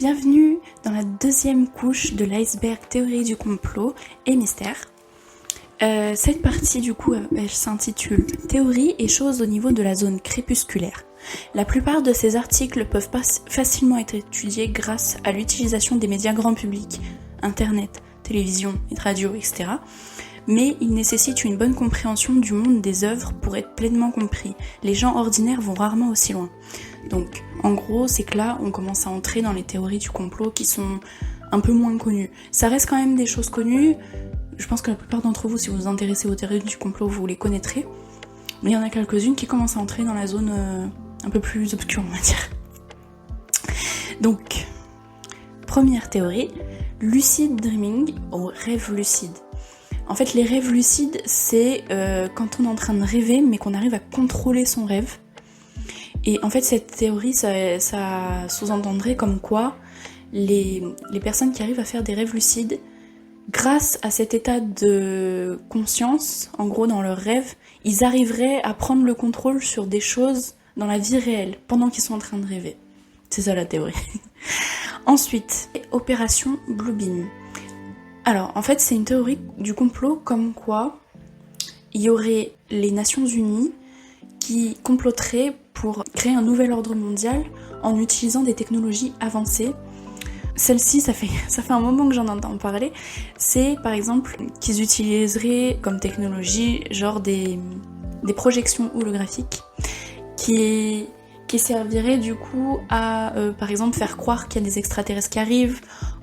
Bienvenue dans la deuxième couche de l'iceberg théorie du complot et mystère. Cette partie du coup elle s'intitule Théorie et choses au niveau de la zone crépusculaire. La plupart de ces articles peuvent facilement être étudiés grâce à l'utilisation des médias grand public, internet, télévision et radio, etc. Mais ils nécessitent une bonne compréhension du monde des œuvres pour être pleinement compris. Les gens ordinaires vont rarement aussi loin. Donc, en gros, c'est que là, on commence à entrer dans les théories du complot qui sont un peu moins connues. Ça reste quand même des choses connues. Je pense que la plupart d'entre vous, si vous vous intéressez aux théories du complot, vous les connaîtrez. Mais il y en a quelques-unes qui commencent à entrer dans la zone un peu plus obscure, on va dire. Donc, première théorie, lucid dreaming ou rêve lucide. En fait, les rêves lucides, c'est quand on est en train de rêver, mais qu'on arrive à contrôler son rêve. Et en fait, cette théorie, ça sous-entendrait comme quoi les personnes qui arrivent à faire des rêves lucides, grâce à cet état de conscience, en gros dans leurs rêves, ils arriveraient à prendre le contrôle sur des choses dans la vie réelle, pendant qu'ils sont en train de rêver. C'est ça la théorie. Ensuite, opération Blue Beam. Alors, en fait, c'est une théorie du complot comme quoi il y aurait les Nations Unies qui comploteraient pour créer un nouvel ordre mondial en utilisant des technologies avancées. Celle-ci, ça fait un moment que j'en entends parler. C'est par exemple qu'ils utiliseraient comme technologie genre des projections holographiques qui serviraient du coup à par exemple faire croire qu'il y a des extraterrestres qui arrivent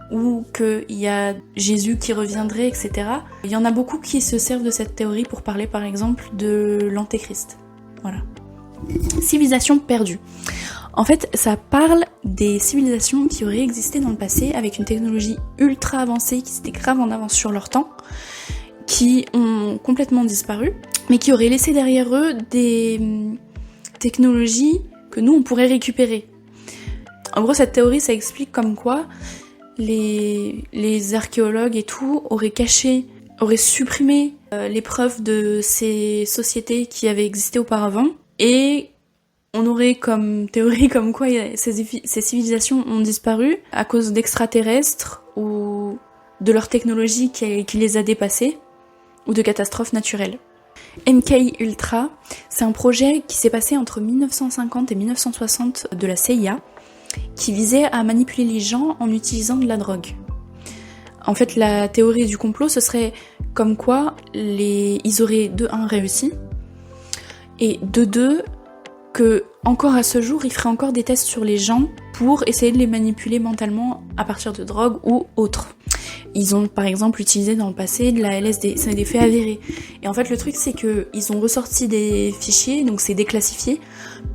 ou qu'il y a Jésus qui reviendrait, etc. Il y en a beaucoup qui se servent de cette théorie pour parler par exemple de l'antéchrist. Voilà. Civilisation perdue. En fait, ça parle des civilisations qui auraient existé dans le passé avec une technologie ultra avancée, qui étaient grave en avance sur leur temps, qui ont complètement disparu, mais qui auraient laissé derrière eux des technologies que nous, on pourrait récupérer. En gros, cette théorie, ça explique comme quoi les archéologues et tout auraient supprimé les preuves de ces sociétés qui avaient existé auparavant, et on aurait comme théorie comme quoi ces civilisations ont disparu à cause d'extraterrestres ou de leur technologie qui les a dépassés ou de catastrophes naturelles. MK Ultra, c'est un projet qui s'est passé entre 1950 et 1960 de la CIA qui visait à manipuler les gens en utilisant de la drogue. En fait, la théorie du complot, ce serait comme quoi ils auraient de 1 réussi et de 2 que encore à ce jour, ils feraient encore des tests sur les gens pour essayer de les manipuler mentalement à partir de drogue ou autre. Ils ont par exemple utilisé dans le passé de la LSD, c'est des faits avérés. Et en fait le truc c'est que ils ont ressorti des fichiers, donc c'est déclassifié,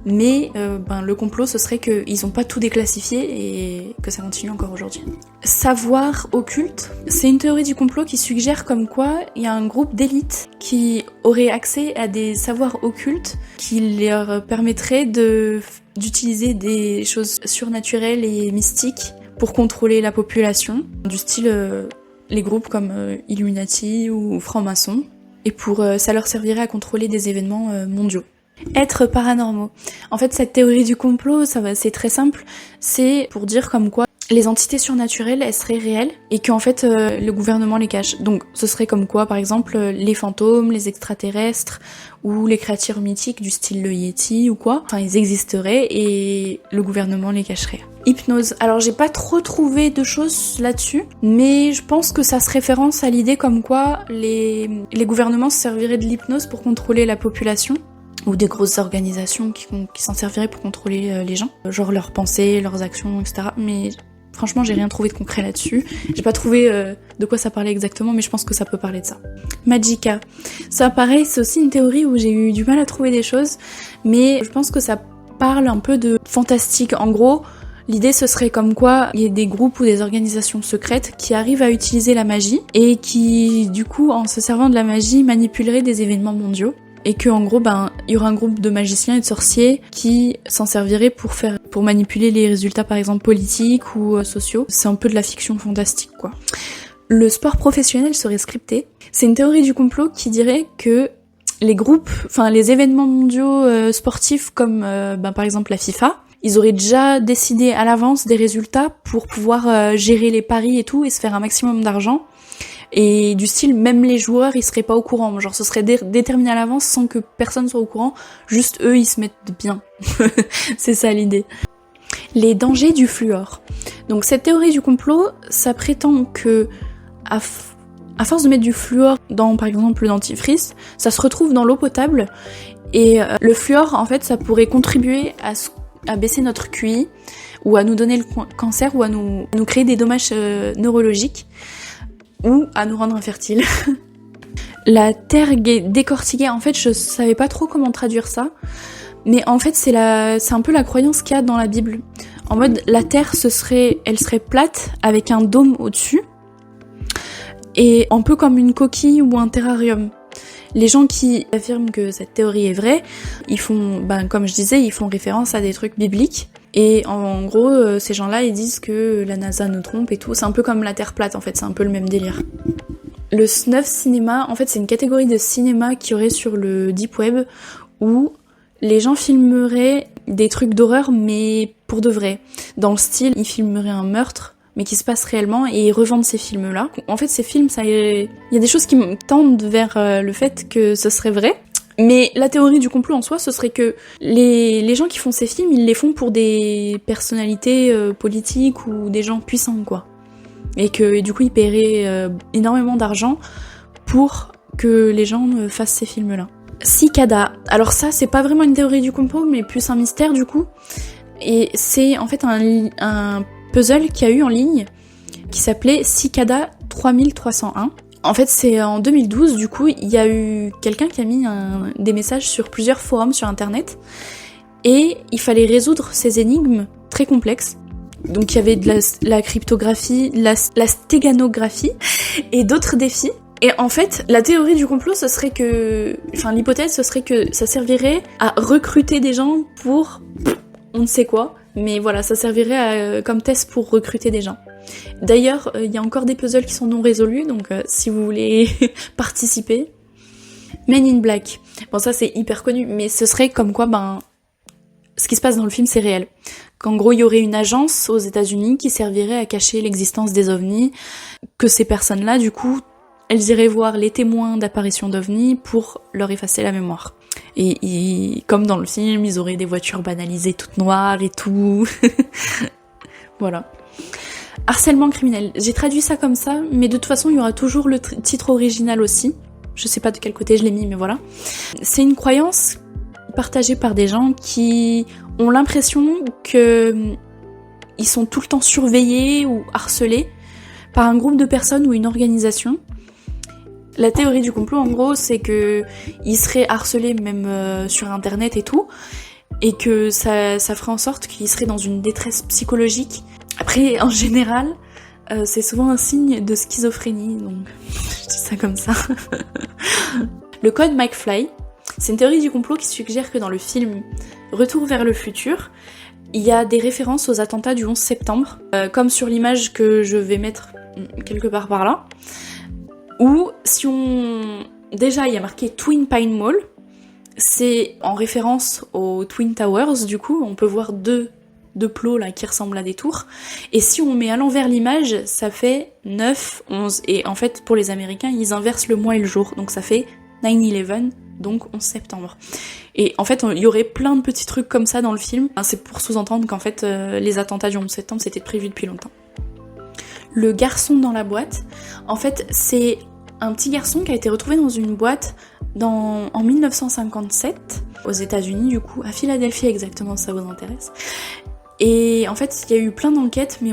mais le complot ce serait qu'ils ont pas tout déclassifié et que ça continue encore aujourd'hui. Savoir occulte, c'est une théorie du complot qui suggère comme quoi il y a un groupe d'élite qui aurait accès à des savoirs occultes qui leur permettraient d'utiliser des choses surnaturelles et mystiques pour contrôler la population, du style les groupes comme Illuminati ou francs-maçons, et ça leur servirait à contrôler des événements mondiaux. Être paranormaux. En fait, cette théorie du complot, c'est très simple, c'est pour dire comme quoi les entités surnaturelles, elles seraient réelles, et qu'en fait, le gouvernement les cache. Donc, ce serait comme quoi, par exemple, les fantômes, les extraterrestres, ou les créatures mythiques du style le Yeti ou quoi. Enfin, ils existeraient, et le gouvernement les cacherait. Hypnose. Alors, j'ai pas trop trouvé de choses là-dessus, mais je pense que ça se référence à l'idée comme quoi les gouvernements se serviraient de l'hypnose pour contrôler la population, ou des grosses organisations qui s'en serviraient pour contrôler les gens, genre leurs pensées, leurs actions, etc. Mais franchement, j'ai rien trouvé de concret là-dessus. J'ai pas trouvé de quoi ça parlait exactement, mais je pense que ça peut parler de ça. Magica. Ça, pareil, c'est aussi une théorie où j'ai eu du mal à trouver des choses, mais je pense que ça parle un peu de fantastique. En gros, l'idée ce serait comme quoi il y a des groupes ou des organisations secrètes qui arrivent à utiliser la magie et qui, du coup, en se servant de la magie, manipuleraient des événements mondiaux. Et que en gros, il y aura un groupe de magiciens et de sorciers qui s'en serviraient pour manipuler les résultats, par exemple politiques ou sociaux. C'est un peu de la fiction fantastique, quoi. Le sport professionnel serait scripté. C'est une théorie du complot qui dirait que les événements mondiaux sportifs comme par exemple la FIFA, ils auraient déjà décidé à l'avance des résultats pour pouvoir gérer les paris et tout et se faire un maximum d'argent. Et du style, même les joueurs, ils seraient pas au courant. Genre, ce serait déterminé à l'avance sans que personne soit au courant. Juste eux, ils se mettent bien. C'est ça l'idée. Les dangers du fluor. Donc cette théorie du complot, ça prétend que à force de mettre du fluor dans, par exemple, le dentifrice, ça se retrouve dans l'eau potable. Et le fluor, en fait, ça pourrait contribuer à baisser notre QI, ou à nous donner le cancer, ou à nous créer des dommages neurologiques, ou à nous rendre infertiles. La terre décortiquée, en fait, je savais pas trop comment traduire ça, mais en fait, c'est un peu la croyance qu'il y a dans la Bible. En mode, la terre, elle serait plate, avec un dôme au-dessus, et un peu comme une coquille ou un terrarium. Les gens qui affirment que cette théorie est vraie, ils font, comme je disais, ils font référence à des trucs bibliques. Et en gros, ces gens-là, ils disent que la NASA nous trompe et tout. C'est un peu comme la Terre plate, en fait, c'est un peu le même délire. Le snuff cinéma, en fait, c'est une catégorie de cinéma qu'il y aurait sur le Deep Web où les gens filmeraient des trucs d'horreur, mais pour de vrai. Dans le style, ils filmeraient un meurtre, mais qui se passe réellement, et ils revendent ces films-là. En fait, ces films, il y a des choses qui me tendent vers le fait que ce serait vrai. Mais la théorie du complot en soi, ce serait que les gens qui font ces films, ils les font pour des personnalités politiques ou des gens puissants, quoi. Et que du coup, ils paieraient énormément d'argent pour que les gens fassent ces films-là. Cicada. Alors ça, c'est pas vraiment une théorie du complot, mais plus un mystère du coup. Et c'est en fait un puzzle qu'il y a eu en ligne qui s'appelait Cicada 3301. En fait, c'est en 2012, du coup, il y a eu quelqu'un qui a mis des messages sur plusieurs forums sur internet et il fallait résoudre ces énigmes très complexes. Donc il y avait de la cryptographie, la stéganographie et d'autres défis. Et en fait, la théorie du complot, l'hypothèse, ce serait que ça servirait à recruter des gens pour on ne sait quoi, mais voilà, ça servirait comme test pour recruter des gens. D'ailleurs, il y a encore des puzzles qui sont non résolus, donc si vous voulez participer. Men in Black. Bon, ça c'est hyper connu, mais ce serait comme quoi, ce qui se passe dans le film, c'est réel. Qu'en gros, il y aurait une agence aux États-Unis qui servirait à cacher l'existence des ovnis, que ces personnes-là, du coup, elles iraient voir les témoins d'apparition d'ovnis pour leur effacer la mémoire. Et comme dans le film, ils auraient des voitures banalisées toutes noires et tout. Voilà. Harcèlement criminel. J'ai traduit ça comme ça, mais de toute façon, il y aura toujours le titre original aussi. Je sais pas de quel côté je l'ai mis, mais voilà. C'est une croyance partagée par des gens qui ont l'impression que ils sont tout le temps surveillés ou harcelés par un groupe de personnes ou une organisation. La théorie du complot, en gros, c'est que ils seraient harcelés même sur internet et tout, et que ça ferait en sorte qu'ils seraient dans une détresse psychologique. Après, en général, c'est souvent un signe de schizophrénie, donc je dis ça comme ça. Le code McFly, c'est une théorie du complot qui suggère que dans le film Retour vers le futur, il y a des références aux attentats du 11 septembre, comme sur l'image que je vais mettre quelque part par là. Ou déjà, il y a marqué Twin Pine Mall, c'est en référence aux Twin Towers, du coup, on peut voir deux plots là qui ressemblent à des tours. Et si on met à l'envers l'image, ça fait 9, 11. Et en fait, pour les Américains, ils inversent le mois et le jour, donc ça fait 9/11, donc 11 septembre. Et en fait, il y aurait plein de petits trucs comme ça dans le film. C'est pour sous-entendre qu'en fait, les attentats du 11 septembre, c'était prévu depuis longtemps. Le garçon dans la boîte, en fait, c'est un petit garçon qui a été retrouvé dans une boîte en 1957, aux États-Unis du coup, à Philadelphie exactement, si ça vous intéresse. Et en fait, il y a eu plein d'enquêtes, mais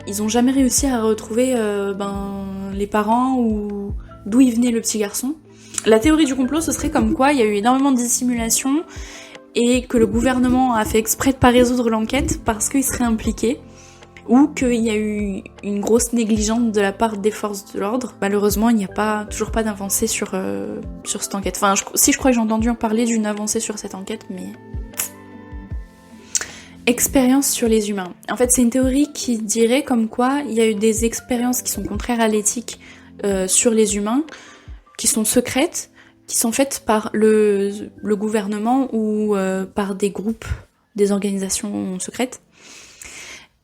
ils ont jamais réussi à retrouver les parents ou d'où il venait le petit garçon. La théorie du complot, ce serait comme quoi il y a eu énormément de dissimulation et que le gouvernement a fait exprès de pas résoudre l'enquête parce qu'il serait impliqué, ou qu'il y a eu une grosse négligence de la part des forces de l'ordre. Malheureusement, il n'y a toujours pas d'avancée sur cette enquête. Enfin, je crois que j'ai entendu en parler d'une avancée sur cette enquête, mais... Expérience sur les humains. En fait, c'est une théorie qui dirait comme quoi il y a eu des expériences qui sont contraires à l'éthique sur les humains, qui sont secrètes, qui sont faites par le gouvernement ou par des groupes des organisations secrètes.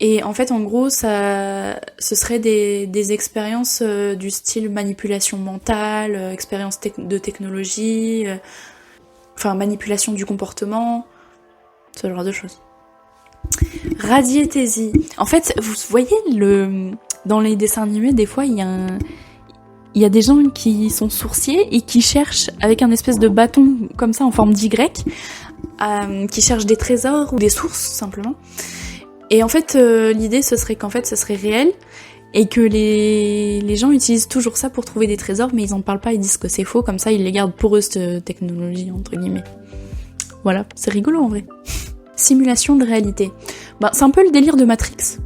Et en fait, en gros, ce serait des expériences du style manipulation mentale, expérience de technologie, manipulation du comportement, ce genre de choses. Radiesthésie. En fait, vous voyez, dans les dessins animés, des fois, il y a des gens qui sont sourciers et qui cherchent, avec un espèce de bâton comme ça en forme d'Y, qui cherchent des trésors ou des sources, simplement. Et en fait, l'idée, ce serait qu'en fait, ce serait réel, et que les gens utilisent toujours ça pour trouver des trésors, mais ils en parlent pas, ils disent que c'est faux, comme ça, ils les gardent pour eux, cette technologie, entre guillemets. Voilà, c'est rigolo en vrai. Simulation de réalité. C'est un peu le délire de Matrix,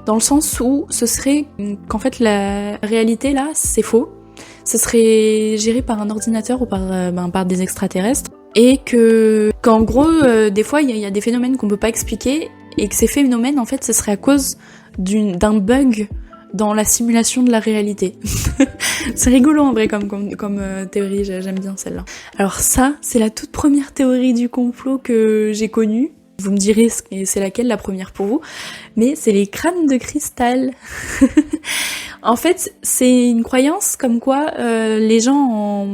dans le sens où ce serait qu'en fait, la réalité, là, c'est faux. Ce serait géré par un ordinateur ou par des extraterrestres, et qu'en gros, des fois, il y a des phénomènes qu'on peut pas expliquer, et que ces phénomènes, en fait, ce serait à cause d'un bug dans la simulation de la réalité. C'est rigolo en vrai comme théorie, j'aime bien celle-là. Alors ça, c'est la toute première théorie du complot que j'ai connue. Vous me direz c'est laquelle la première pour vous, mais c'est les crânes de cristal. En fait, c'est une croyance comme quoi les gens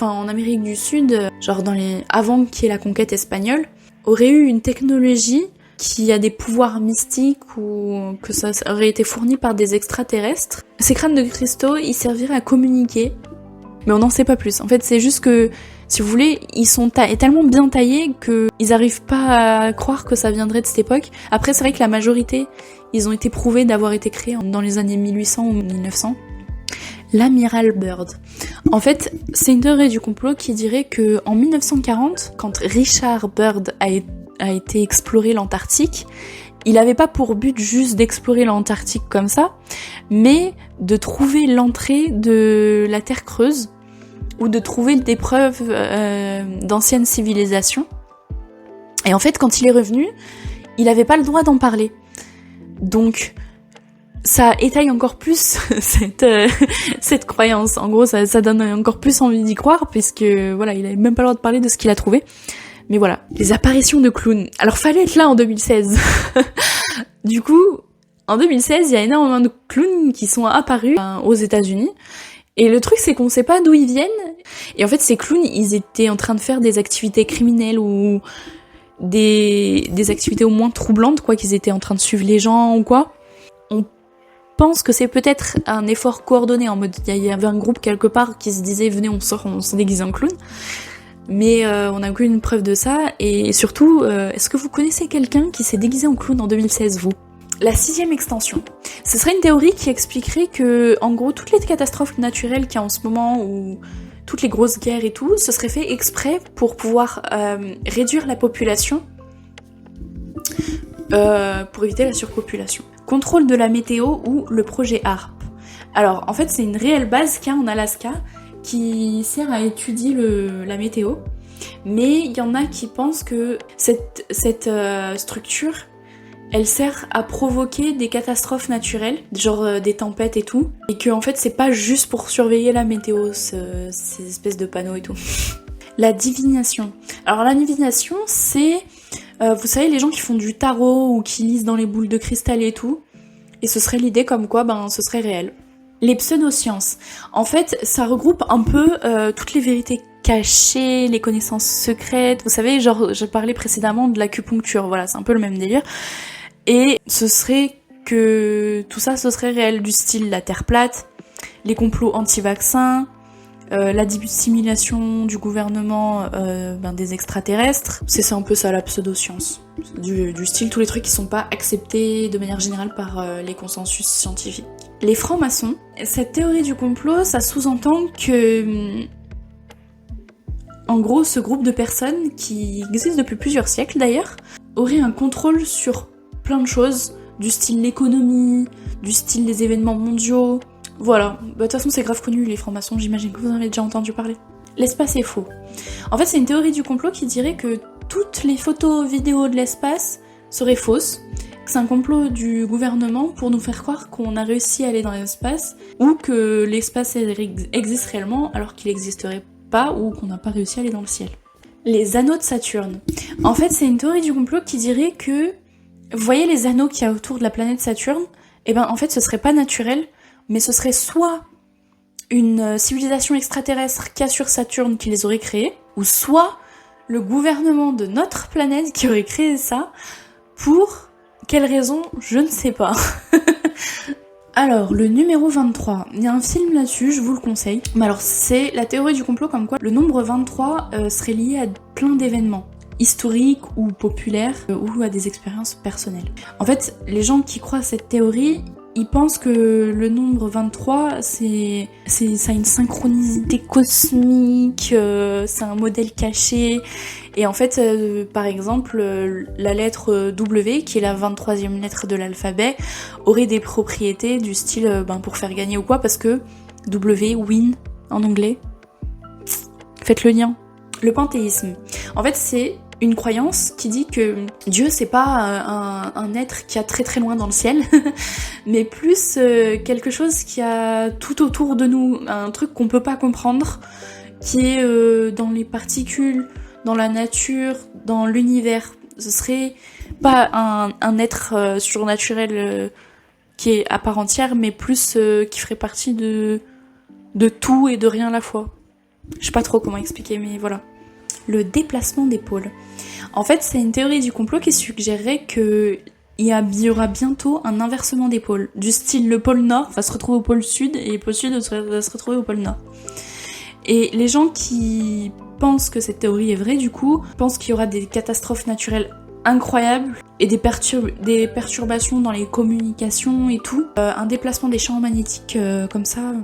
en Amérique du Sud, genre avant qu'il y ait la conquête espagnole, auraient eu une technologie qui a des pouvoirs mystiques ou que ça aurait été fourni par des extraterrestres. Ces crânes de cristaux, ils serviraient à communiquer, mais on n'en sait pas plus. En fait, c'est juste que, si vous voulez, ils sont tellement bien taillés qu'ils arrivent pas à croire que ça viendrait de cette époque. Après, c'est vrai que la majorité, ils ont été prouvés d'avoir été créés dans les années 1800 ou 1900. L'amiral Byrd. En fait, c'est une théorie du complot qui dirait que en 1940, quand Richard Byrd a été explorer l'Antarctique, il avait pas pour but juste d'explorer l'Antarctique comme ça, mais de trouver l'entrée de la Terre creuse, ou de trouver des preuves d'anciennes civilisations. Et en fait, quand il est revenu, il avait pas le droit d'en parler. Donc, ça étaye encore plus cette croyance. En gros, ça donne encore plus envie d'y croire, puisque voilà, il avait même pas le droit de parler de ce qu'il a trouvé. Mais voilà, les apparitions de clowns. Alors fallait être là en 2016. Du coup, en 2016, il y a énormément de clowns qui sont apparus aux États-Unis. Et le truc, c'est qu'on sait pas d'où ils viennent. Et en fait, ces clowns, ils étaient en train de faire des activités criminelles ou des activités au moins troublantes, quoi, qu'ils étaient en train de suivre les gens ou quoi. On pense que c'est peut-être un effort coordonné, en mode, il y avait un groupe quelque part qui se disait, venez, on se déguise en clown. Mais on n'a aucune preuve de ça, et surtout, est-ce que vous connaissez quelqu'un qui s'est déguisé en clown en 2016, vous ? La 6e extension. Ce serait une théorie qui expliquerait que, en gros, toutes les catastrophes naturelles qu'il y a en ce moment, ou toutes les grosses guerres et tout, ce serait fait exprès pour pouvoir réduire la population, pour éviter la surpopulation. Contrôle de la météo ou le projet HARP. Alors, en fait, c'est une réelle base qu'il y a en Alaska, qui sert à étudier la météo, mais il y en a qui pensent que cette structure, elle sert à provoquer des catastrophes naturelles, genre des tempêtes et tout, et que en fait c'est pas juste pour surveiller la météo, ces espèces de panneaux et tout. La divination. Alors la divination, c'est, vous savez, les gens qui font du tarot ou qui lisent dans les boules de cristal et tout, et ce serait l'idée comme quoi, ce serait réel. Les pseudosciences. En fait, ça regroupe un peu toutes les vérités cachées, les connaissances secrètes. Vous savez, genre, je parlais précédemment de l'acupuncture. Voilà, c'est un peu le même délire. Et ce serait que tout ça, ce serait réel, du style la Terre plate, les complots anti-vaccins, la dissimulation du gouvernement des extraterrestres. C'est un peu ça, la pseudoscience. Du style tous les trucs qui sont pas acceptés de manière générale par les consensus scientifiques. Les francs-maçons, cette théorie du complot, ça sous-entend que, en gros, ce groupe de personnes, qui existe depuis plusieurs siècles d'ailleurs, aurait un contrôle sur plein de choses, du style l'économie, du style les événements mondiaux. Voilà, de toute façon c'est grave connu les francs-maçons, j'imagine que vous en avez déjà entendu parler. L'espace est faux. En fait, c'est une théorie du complot qui dirait que toutes les photos, vidéos de l'espace seraient fausses, que c'est un complot du gouvernement pour nous faire croire qu'on a réussi à aller dans l'espace, ou que l'espace existe réellement alors qu'il n'existerait pas, ou qu'on n'a pas réussi à aller dans le ciel. Les anneaux de Saturne. En fait, c'est une théorie du complot qui dirait que, vous voyez les anneaux qu'il y a autour de la planète Saturne, et ben en fait ce serait pas naturel, mais ce serait soit une civilisation extraterrestre qu'il y a sur Saturne qui les aurait créés, ou soit le gouvernement de notre planète qui aurait créé ça. Pour quelle raison, je ne sais pas. Alors, le numéro 23, il y a un film là-dessus, je vous le conseille. Mais alors, c'est la théorie du complot comme quoi le nombre 23 serait lié à plein d'événements historiques ou populaires ou à des expériences personnelles. En fait, les gens qui croient à cette théorie, ils pensent que le nombre 23, ça a une synchronicité cosmique, c'est un modèle caché. Et en fait, par exemple, la lettre W, qui est la 23e lettre de l'alphabet, aurait des propriétés du style pour faire gagner ou quoi, parce que W, win, en anglais. Faites le lien. Le panthéisme. En fait, c'est une croyance qui dit que Dieu, c'est pas un être qui a très très loin dans le ciel, mais plus quelque chose qui a tout autour de nous, un truc qu'on peut pas comprendre, qui est dans les particules, dans la nature, dans l'univers. Ce serait pas un être surnaturel qui est à part entière, mais plus qui ferait partie de tout et de rien à la fois. Je sais pas trop comment expliquer, mais voilà. Le déplacement des pôles. En fait, c'est une théorie du complot qui suggérerait qu'il y aura bientôt un inversement des pôles. Du style, le pôle Nord va se retrouver au pôle Sud et le pôle Sud va se retrouver au pôle Nord. Et les gens qui pensent que cette théorie est vraie, du coup, pensent qu'il y aura des catastrophes naturelles incroyables et des perturbations dans les communications et tout. Un déplacement des champs magnétiques comme ça,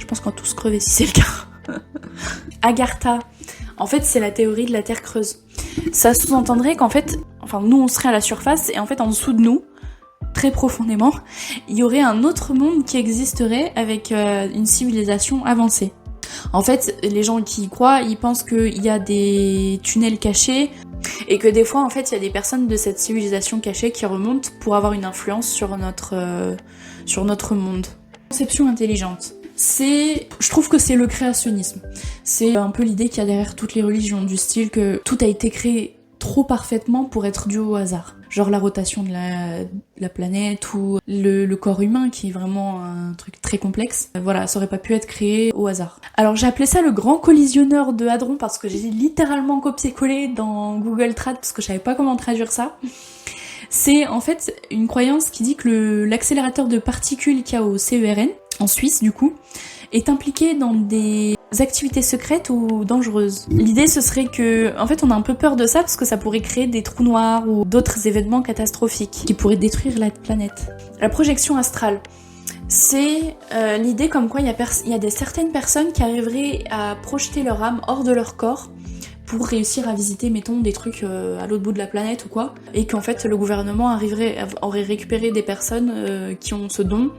je pense qu'on va tous crever si c'est le cas. Agartha. En fait, c'est la théorie de la Terre creuse. Ça sous-entendrait qu'en fait, nous on serait à la surface et en fait en dessous de nous, très profondément, il y aurait un autre monde qui existerait avec une civilisation avancée. En fait, les gens qui y croient, ils pensent qu'il y a des tunnels cachés et que des fois, en fait, il y a des personnes de cette civilisation cachée qui remontent pour avoir une influence sur notre monde. Conception intelligente. Je trouve que c'est le créationnisme. C'est un peu l'idée qu'il y a derrière toutes les religions, du style que tout a été créé trop parfaitement pour être dû au hasard. Genre la rotation de la planète ou le corps humain qui est vraiment un truc très complexe. Voilà, ça aurait pas pu être créé au hasard. Alors j'ai appelé ça le grand collisionneur de hadrons parce que j'ai littéralement copié-collé dans Google Trad parce que je savais pas comment traduire ça. C'est en fait une croyance qui dit que l'accélérateur de particules qu'il y a au CERN, en Suisse du coup, est impliqué dans des activités secrètes ou dangereuses. L'idée ce serait que, en fait on a un peu peur de ça parce que ça pourrait créer des trous noirs ou d'autres événements catastrophiques qui pourraient détruire la planète. La projection astrale. C'est l'idée comme quoi il y a certaines personnes qui arriveraient à projeter leur âme hors de leur corps pour réussir à visiter, mettons, des trucs à l'autre bout de la planète ou quoi, et qu'en fait le gouvernement aurait récupéré des personnes qui ont ce don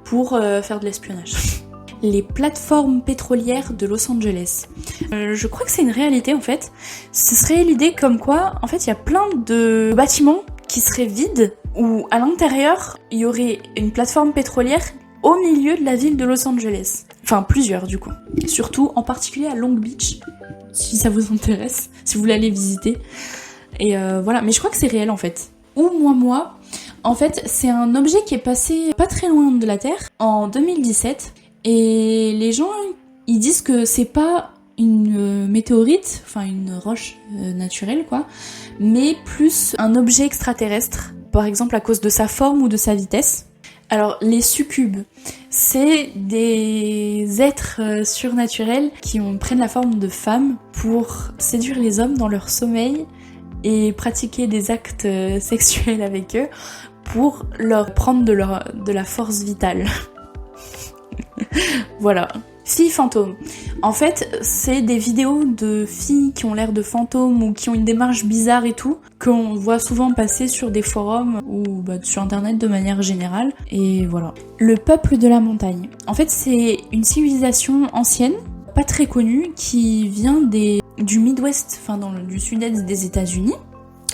pour faire de l'espionnage. Les plateformes pétrolières de Los Angeles. Je crois que c'est une réalité en fait. Ce serait l'idée comme quoi, en fait, il y a plein de bâtiments qui seraient vides, où à l'intérieur, il y aurait une plateforme pétrolière au milieu de la ville de Los Angeles. Enfin, plusieurs du coup. Surtout, en particulier à Long Beach, si ça vous intéresse, si vous voulez aller visiter. Et voilà, mais je crois que c'est réel en fait. Ou moi, en fait, c'est un objet qui est passé pas très loin de la Terre, en 2017, et les gens, ils disent que c'est pas une météorite, enfin une roche naturelle quoi, mais plus un objet extraterrestre, par exemple à cause de sa forme ou de sa vitesse. Alors les succubes, c'est des êtres surnaturels qui prennent la forme de femmes pour séduire les hommes dans leur sommeil et pratiquer des actes sexuels avec eux pour leur prendre de la force vitale. Voilà. Filles fantômes. En fait, c'est des vidéos de filles qui ont l'air de fantômes ou qui ont une démarche bizarre et tout, qu'on voit souvent passer sur des forums ou sur internet de manière générale. Et voilà. Le peuple de la montagne. En fait, c'est une civilisation ancienne, pas très connue, qui vient du Midwest, du sud-est des États-Unis.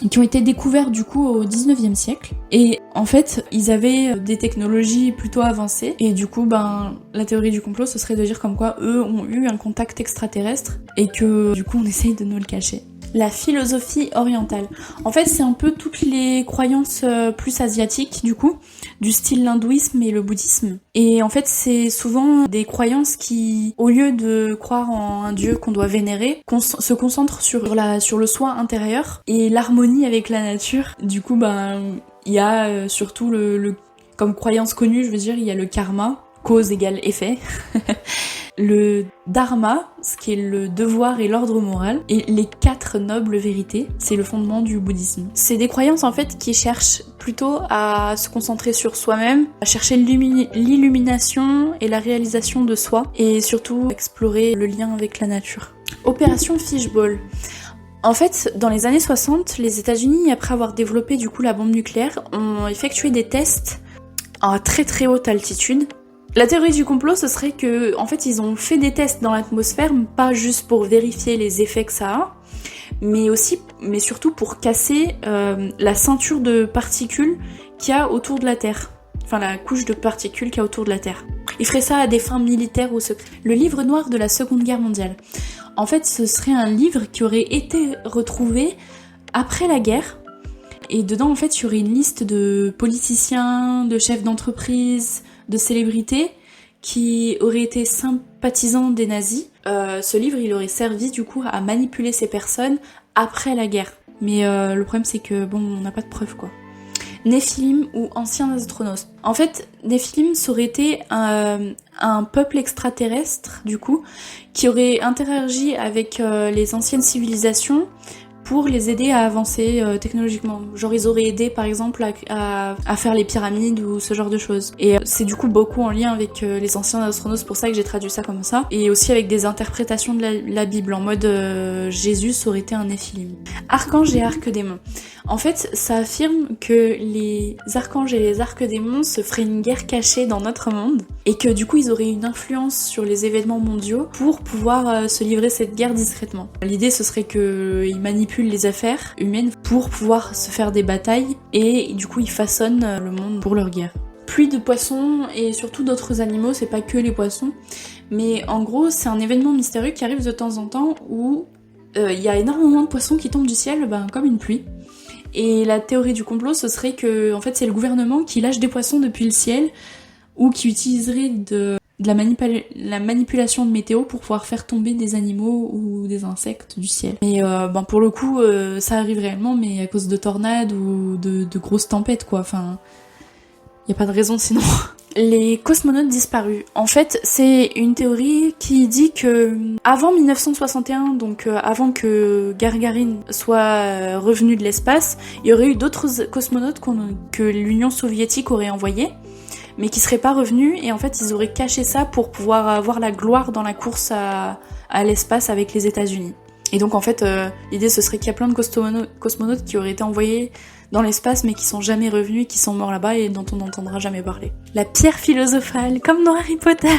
qui ont été découverts du coup au 19e siècle. Et en fait, ils avaient des technologies plutôt avancées. Et du coup, la théorie du complot, ce serait de dire comme quoi eux ont eu un contact extraterrestre et que du coup, on essaye de nous le cacher. La philosophie orientale. En fait, c'est un peu toutes les croyances plus asiatiques, du coup, du style l'hindouisme et le bouddhisme. Et en fait, c'est souvent des croyances qui, au lieu de croire en un dieu qu'on doit vénérer, se concentrent sur le soi intérieur et l'harmonie avec la nature. Du coup, il y a surtout comme croyance connue, je veux dire, il y a le karma, cause égale effet. Le dharma, ce qui est le devoir et l'ordre moral, et les 4 nobles vérités, c'est le fondement du bouddhisme. C'est des croyances en fait qui cherchent plutôt à se concentrer sur soi-même, à chercher l'illumination et la réalisation de soi, et surtout explorer le lien avec la nature. Opération Fishball. En fait, dans les années 60, les États-Unis, après avoir développé du coup la bombe nucléaire, ont effectué des tests à très très haute altitude. La théorie du complot, ce serait que, en fait, ils ont fait des tests dans l'atmosphère, pas juste pour vérifier les effets que ça a, mais surtout pour casser la ceinture de particules qu'il y a autour de la Terre. Enfin, la couche de particules qu'il y a autour de la Terre. Ils feraient ça à des fins militaires ou secrètes. Le livre noir de la Seconde Guerre mondiale. En fait, ce serait un livre qui aurait été retrouvé après la guerre. Et dedans, en fait, il y aurait une liste de politiciens, de chefs d'entreprise, de célébrités qui auraient été sympathisants des nazis. Ce livre, il aurait servi du coup à manipuler ces personnes après la guerre. Mais le problème, c'est que on n'a pas de preuves quoi. Néphilim ou anciens astronautes. En fait, Néphilim, ça aurait été un peuple extraterrestre, du coup, qui aurait interagi avec les anciennes civilisations pour les aider à avancer technologiquement. Genre ils auraient aidé par exemple à faire les pyramides ou ce genre de choses. Et c'est du coup beaucoup en lien avec les anciens astronautes, c'est pour ça que j'ai traduit ça comme ça. Et aussi avec des interprétations de la Bible, en mode Jésus aurait été un néphilim. Archange et arc-démon. En fait, ça affirme que les archanges et les arc-démons se feraient une guerre cachée dans notre monde et que du coup ils auraient une influence sur les événements mondiaux pour pouvoir se livrer cette guerre discrètement. L'idée ce serait qu'ils manipulent les affaires humaines pour pouvoir se faire des batailles et du coup ils façonnent le monde pour leur guerre. Pluie de poissons et surtout d'autres animaux, c'est pas que les poissons, mais en gros c'est un événement mystérieux qui arrive de temps en temps où il y a énormément de poissons qui tombent du ciel comme une pluie. Et la théorie du complot, ce serait que en fait c'est le gouvernement qui lâche des poissons depuis le ciel ou qui utiliserait de la manipulation de météo pour pouvoir faire tomber des animaux ou des insectes du ciel. Mais pour le coup, ça arrive réellement, mais à cause de tornades ou de grosses tempêtes quoi. Enfin, y a pas de raison sinon. Les cosmonautes disparus. En fait, c'est une théorie qui dit que avant 1961, donc avant que Gagarin soit revenu de l'espace, il y aurait eu d'autres cosmonautes que l'Union soviétique aurait envoyés, mais qui seraient pas revenus, et en fait ils auraient caché ça pour pouvoir avoir la gloire dans la course à l'espace avec les États-Unis. Et donc en fait, l'idée ce serait qu'il y a plein de cosmonautes qui auraient été envoyés dans l'espace mais qui sont jamais revenus et qui sont morts là-bas et dont on n'entendra jamais parler. La pierre philosophale, comme dans Harry Potter.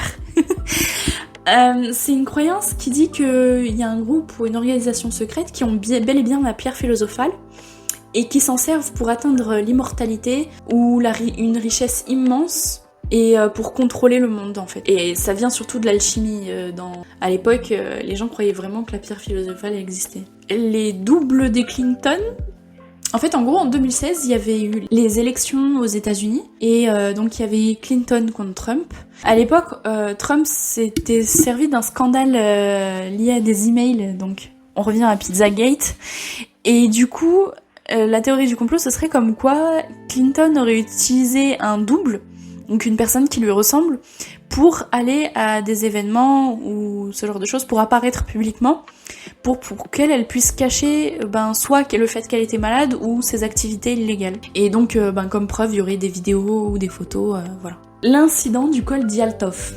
C'est une croyance qui dit qu'il y a un groupe ou une organisation secrète qui ont bel et bien la pierre philosophale et qui s'en servent pour atteindre l'immortalité ou une richesse immense et pour contrôler le monde en fait. Et ça vient surtout de l'alchimie. À l'époque, les gens croyaient vraiment que la pierre philosophale existait. Les doubles des Clinton. En fait, en gros, en 2016, il y avait eu les élections aux États-Unis et donc il y avait Clinton contre Trump. À l'époque, Trump s'était servi d'un scandale lié à des emails, donc on revient à Pizzagate. Et du coup, la théorie du complot, ce serait comme quoi Clinton aurait utilisé un double, donc une personne qui lui ressemble, pour aller à des événements ou ce genre de choses, pour apparaître publiquement, pour qu'elle puisse cacher soit le fait qu'elle était malade ou ses activités illégales. Et donc, comme preuve, il y aurait des vidéos ou des photos, voilà. L'incident du col d'Yaltov.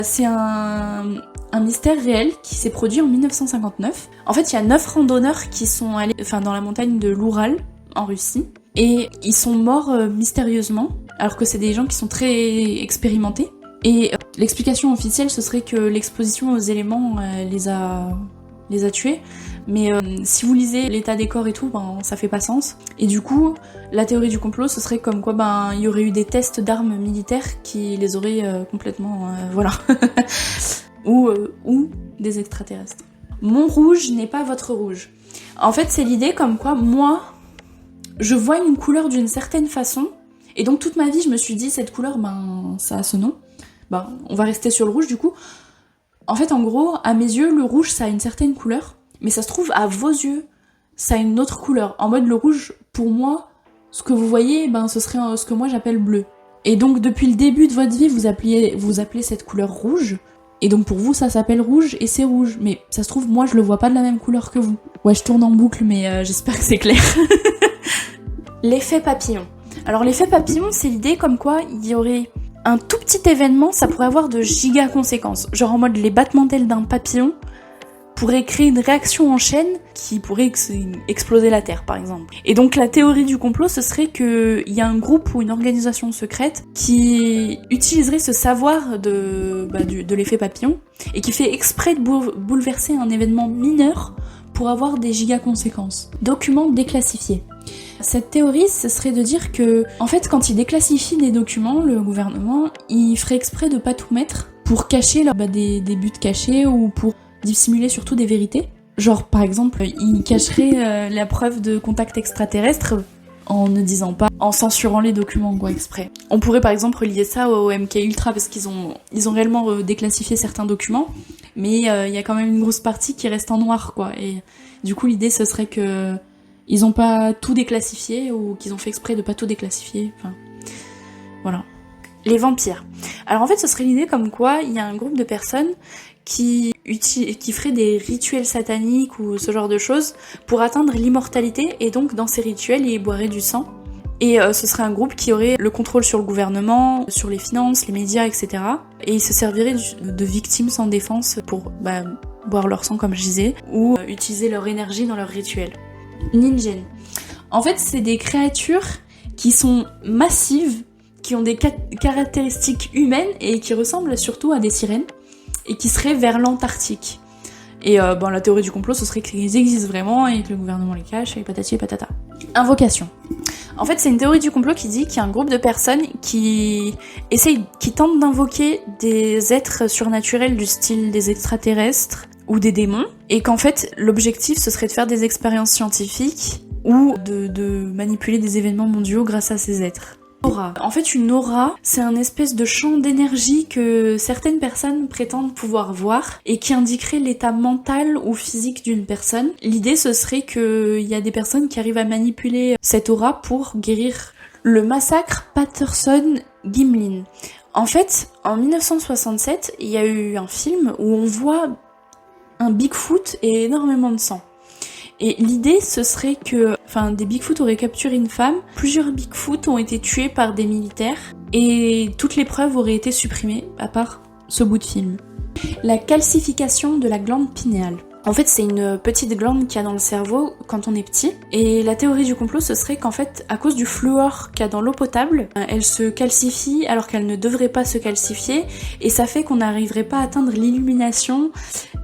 C'est un mystère réel qui s'est produit en 1959. En fait, il y a 9 randonneurs qui sont allés dans la montagne de l'Oural, en Russie, et ils sont morts mystérieusement, alors que c'est des gens qui sont très expérimentés. Et l'explication officielle, ce serait que l'exposition aux éléments les a les a tués. Mais si vous lisez l'état des corps et tout, ça fait pas sens. Et du coup, la théorie du complot, ce serait comme quoi il y aurait eu des tests d'armes militaires qui les auraient complètement... voilà. ou des extraterrestres. Mon rouge n'est pas votre rouge. En fait, c'est l'idée comme quoi, moi, je vois une couleur d'une certaine façon, et donc toute ma vie, je me suis dit, cette couleur, ça a ce nom. On va rester sur le rouge, du coup. En fait, en gros, à mes yeux, le rouge, ça a une certaine couleur, mais ça se trouve, à vos yeux, ça a une autre couleur. En mode, le rouge, pour moi, ce que vous voyez, ce serait ce que moi j'appelle bleu. Et donc, depuis le début de votre vie, vous appelez cette couleur rouge, et donc pour vous, ça s'appelle rouge, et c'est rouge. Mais ça se trouve, moi, je le vois pas de la même couleur que vous. Ouais, je tourne en boucle, mais j'espère que c'est clair. L'effet papillon. Alors, l'effet papillon, c'est l'idée comme quoi il y aurait un tout petit événement, ça pourrait avoir de giga conséquences. Genre en mode, les battements d'ailes d'un papillon pourraient créer une réaction en chaîne qui pourrait exploser la Terre, par exemple. Et donc la théorie du complot, ce serait qu'il y a un groupe ou une organisation secrète qui utiliserait ce savoir de l'effet papillon et qui fait exprès de bouleverser un événement mineur pour avoir des giga conséquences. Documents déclassifiés. Cette théorie, ce serait de dire que, en fait, quand il déclassifie des documents, le gouvernement, il ferait exprès de pas tout mettre pour cacher des buts cachés ou pour dissimuler surtout des vérités. Genre, par exemple, il cacherait la preuve de contact extraterrestre en ne disant pas, en censurant les documents, exprès. On pourrait par exemple relier ça au MK Ultra parce qu'ils ont réellement déclassifié certains documents, mais il y a quand même une grosse partie qui reste en noir, Et du coup, l'idée, ce serait que ils ont pas tout déclassifié ou qu'ils ont fait exprès de pas tout déclassifier. Enfin, voilà. Les vampires. Alors en fait, ce serait l'idée comme quoi il y a un groupe de personnes qui feraient des rituels sataniques ou ce genre de choses pour atteindre l'immortalité, et donc dans ces rituels, ils boiraient du sang. Et ce serait un groupe qui aurait le contrôle sur le gouvernement, sur les finances, les médias, etc. Et ils se serviraient de victimes sans défense pour boire leur sang, comme je disais, ou utiliser leur énergie dans leurs rituels. Ningen. En fait, c'est des créatures qui sont massives, qui ont des caractéristiques humaines et qui ressemblent surtout à des sirènes, et qui seraient vers l'Antarctique. Et la théorie du complot, ce serait qu'ils existent vraiment et que le gouvernement les cache, et patati et patata. Invocation. En fait, c'est une théorie du complot qui dit qu'il y a un groupe de personnes qui tentent d'invoquer des êtres surnaturels du style des extraterrestres ou des démons, et qu'en fait, l'objectif, ce serait de faire des expériences scientifiques ou de manipuler des événements mondiaux grâce à ces êtres. Aura. En fait, une aura, c'est un espèce de champ d'énergie que certaines personnes prétendent pouvoir voir et qui indiquerait l'état mental ou physique d'une personne. L'idée, ce serait qu'il y a des personnes qui arrivent à manipuler cette aura pour guérir le massacre Patterson-Gimlin. En fait, en 1967, il y a eu un film où on voit un Bigfoot et énormément de sang. Et l'idée, ce serait que, des Bigfoot auraient capturé une femme, plusieurs Bigfoot ont été tués par des militaires, et toutes les preuves auraient été supprimées, à part ce bout de film. La calcification de la glande pinéale. En fait, c'est une petite glande qu'il y a dans le cerveau quand on est petit, et la théorie du complot, ce serait qu'en fait, à cause du fluor qu'il y a dans l'eau potable, elle se calcifie alors qu'elle ne devrait pas se calcifier, et ça fait qu'on n'arriverait pas à atteindre l'illumination,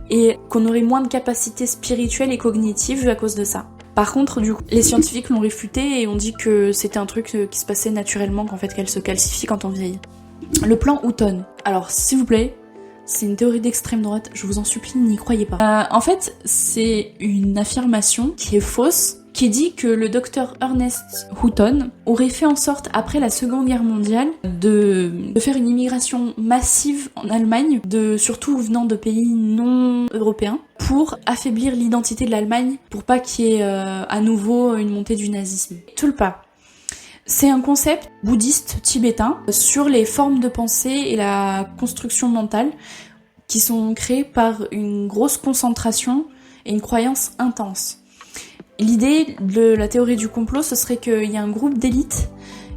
et qu'on aurait moins de capacités spirituelles et cognitives à cause de ça. Par contre, du coup, les scientifiques l'ont réfuté et ont dit que c'était un truc qui se passait naturellement, qu'en fait qu'elle se calcifie quand on vieillit. Le plan Houghton. Alors, s'il vous plaît, c'est une théorie d'extrême droite, je vous en supplie, n'y croyez pas. En fait, c'est une affirmation qui est fausse, qui dit que le docteur Ernest Houghton aurait fait en sorte, après la Seconde Guerre mondiale, de faire une immigration massive en Allemagne, surtout venant de pays non européens, pour affaiblir l'identité de l'Allemagne, pour pas qu'il y ait à nouveau une montée du nazisme. Tulpa. C'est un concept bouddhiste tibétain sur les formes de pensée et la construction mentale qui sont créées par une grosse concentration et une croyance intense. L'idée de la théorie du complot, ce serait qu'il y a un groupe d'élite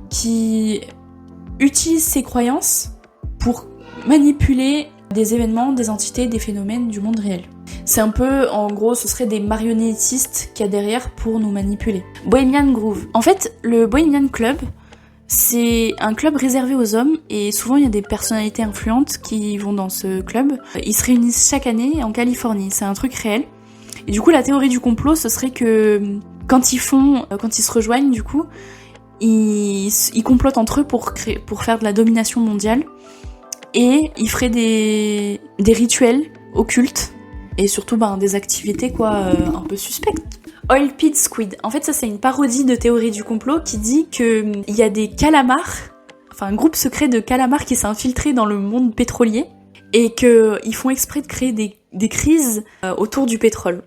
qui utilise ces croyances pour manipuler des événements, des entités, des phénomènes du monde réel. C'est un peu, en gros, ce serait des marionnettistes qu'il y a derrière pour nous manipuler. Bohemian Grove. En fait, le Bohemian Club, c'est un club réservé aux hommes et souvent il y a des personnalités influentes qui vont dans ce club. Ils se réunissent chaque année en Californie, c'est un truc réel. Et du coup, la théorie du complot, ce serait que quand ils se rejoignent, du coup, ils complotent entre eux pour faire de la domination mondiale. Et ils feraient des rituels occultes et surtout des activités un peu suspectes. Oil Pit Squid. En fait, ça c'est une parodie de théorie du complot qui dit que il y a des calamars, enfin un groupe secret de calamars qui s'est infiltré dans le monde pétrolier et que ils font exprès de créer des crises autour du pétrole.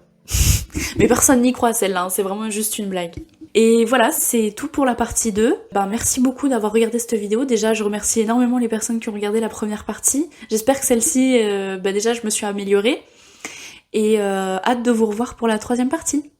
Mais personne n'y croit celle-là, hein, c'est vraiment juste une blague. Et voilà, c'est tout pour la partie 2. Merci beaucoup d'avoir regardé cette vidéo. Déjà, je remercie énormément les personnes qui ont regardé la première partie. J'espère que celle-ci, déjà, je me suis améliorée. Et hâte de vous revoir pour la troisième partie.